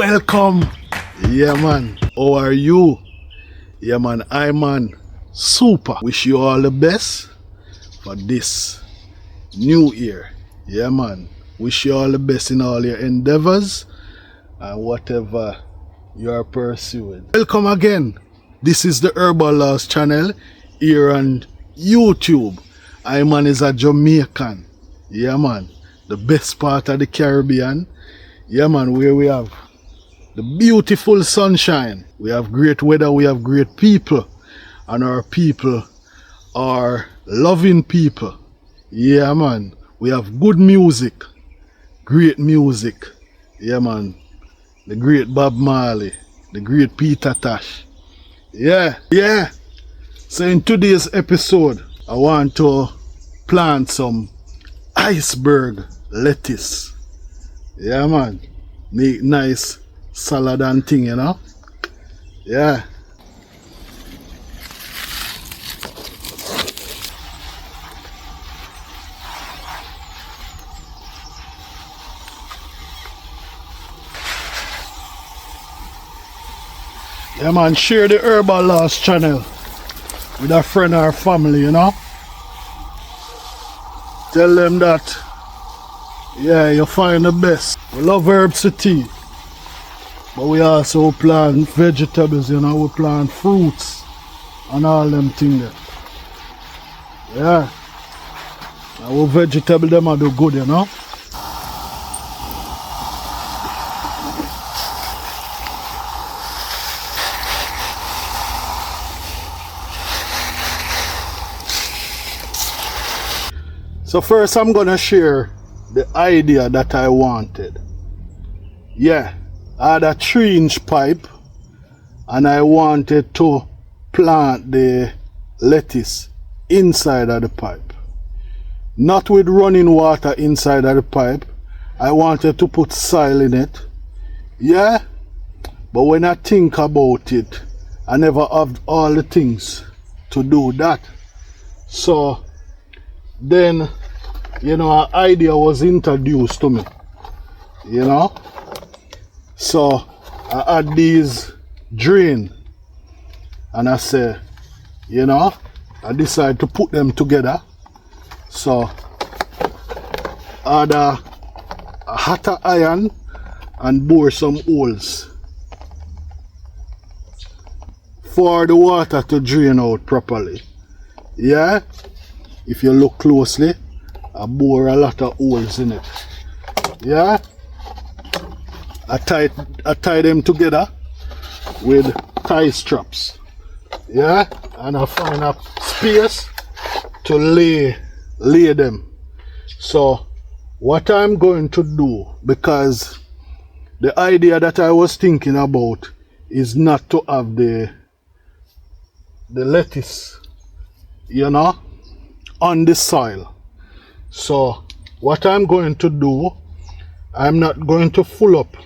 Welcome. Yeah man, how are you? Yeah man, I man, super. Wish you all the best for this new year. Yeah man, wish you all the best in all your endeavors and whatever you are pursuing. Welcome again. This is the Herbalawes channel here on YouTube. I man is a Jamaican. Yeah man, the best part of the Caribbean. Yeah man, where we have the beautiful sunshine, we have great weather, we have great people, and our people are loving people. Yeah man, we have good music, great music. Yeah man, the great Bob Marley, the great Peter Tosh. Yeah. So in today's episode, I want to plant some iceberg lettuce. Yeah man, make nice salad and thing, you know. Yeah. Yeah man, share the Herbalawes channel with a friend or family, you know. Tell them that, yeah, you find the best. We love herbs to tea, but we also plant vegetables, you know. We plant fruits and all them things there. Yeah. Our vegetable them are do good, you know. So first I'm gonna share the idea that I wanted. Yeah, I had a 3-inch pipe and I wanted to plant the lettuce inside of the pipe. Not with running water inside of the pipe. I wanted to put soil in it. Yeah, but when I think about it, I never have all the things to do that. So then, you know, an idea was introduced to me, you know. So I had these drain and I say, you know, I decided to put them together. So I had a hotter iron and bore some holes for the water to drain out properly. Yeah, if you look closely, I bore a lot of holes in it. Yeah, I tie them together with tie straps. Yeah, and I find a space to lay them. So what I'm going to do, because the idea that I was thinking about is not to have the lettuce, you know, on the soil. So what I'm going to do, I'm not going to full up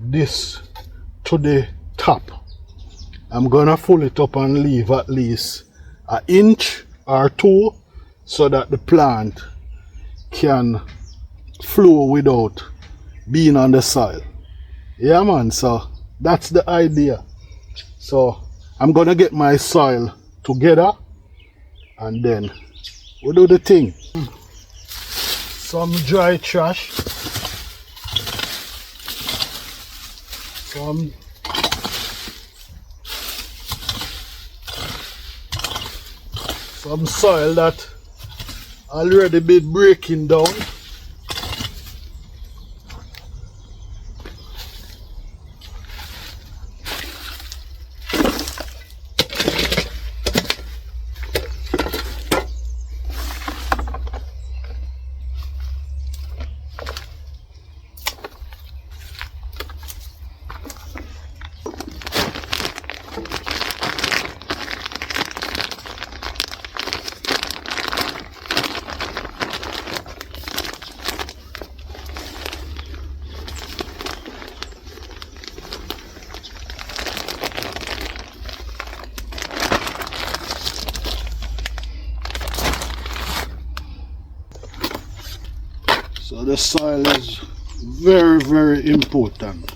this to the top. I'm gonna full it up and leave at least an inch or 2 so that the plant can flow without being on the soil. Yeah man, so that's the idea. So I'm gonna get my soil together and then we do the thing. Some dry trash, some soil that already been breaking down. So the soil is very, very important.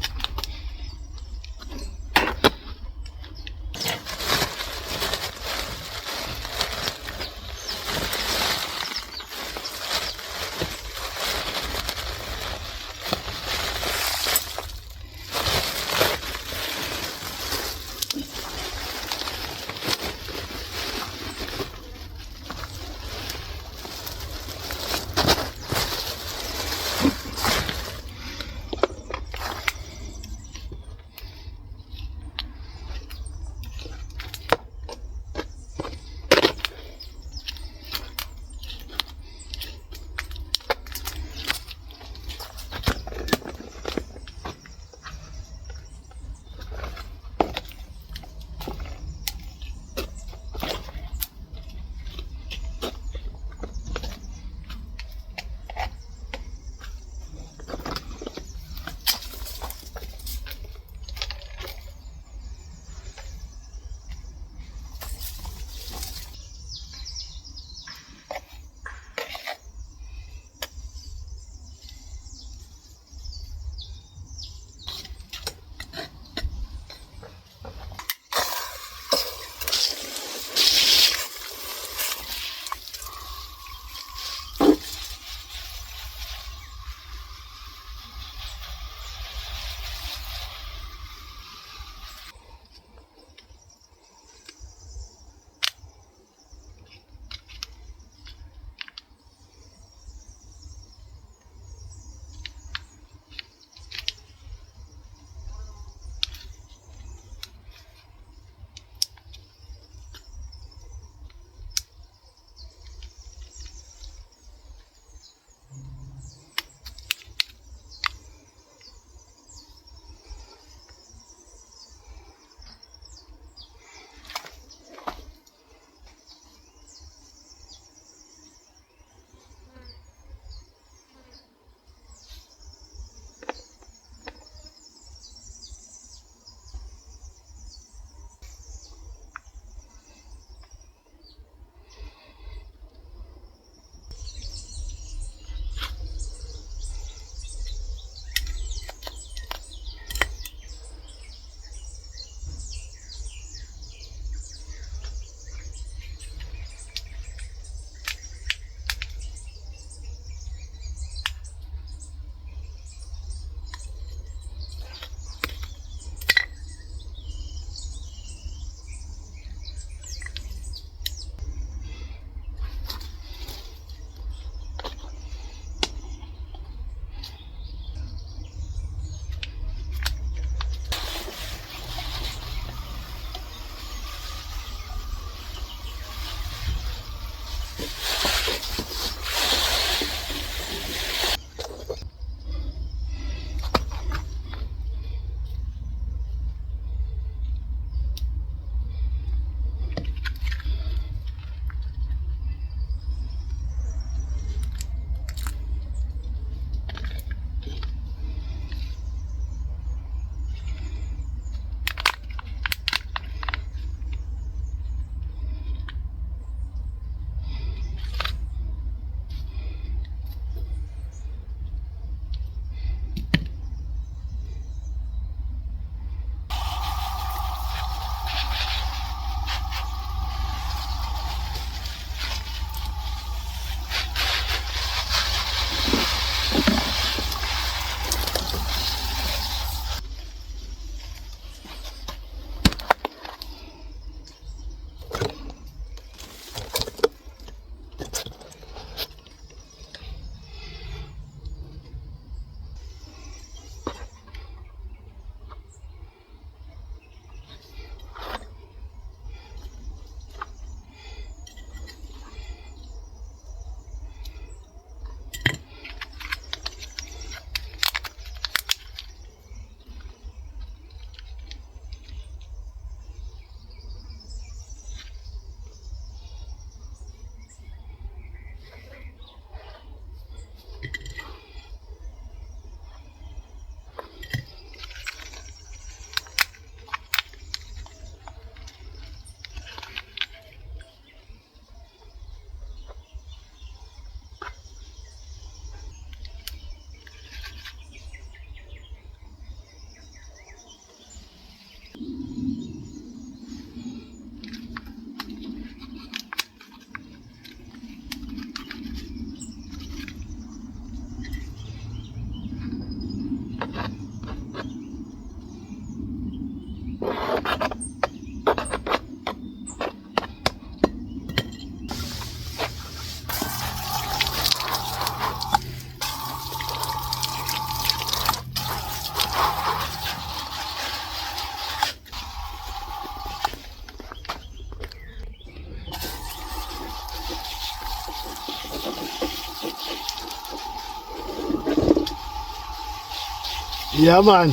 Yeah, man.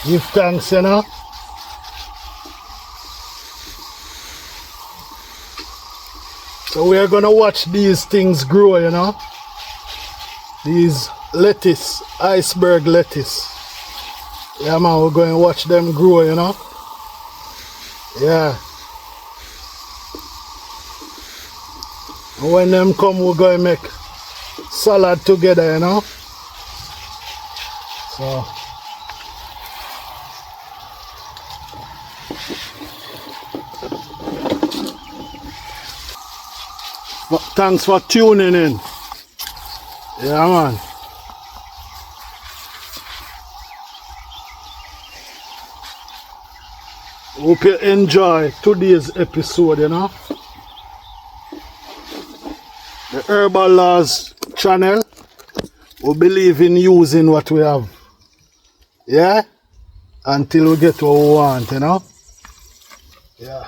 Give thanks, you know. So we are gonna watch these things grow, you know. These lettuce, iceberg lettuce. Yeah, man, we're going to watch them grow, you know. Yeah. And when them come, we're going to make salad together, you know. So. Thanks for tuning in. Yeah, man. Hope you enjoy today's episode, you know. The Herbalawes channel. We believe in using what we have. Yeah? Until we get what we want, you know. Yeah.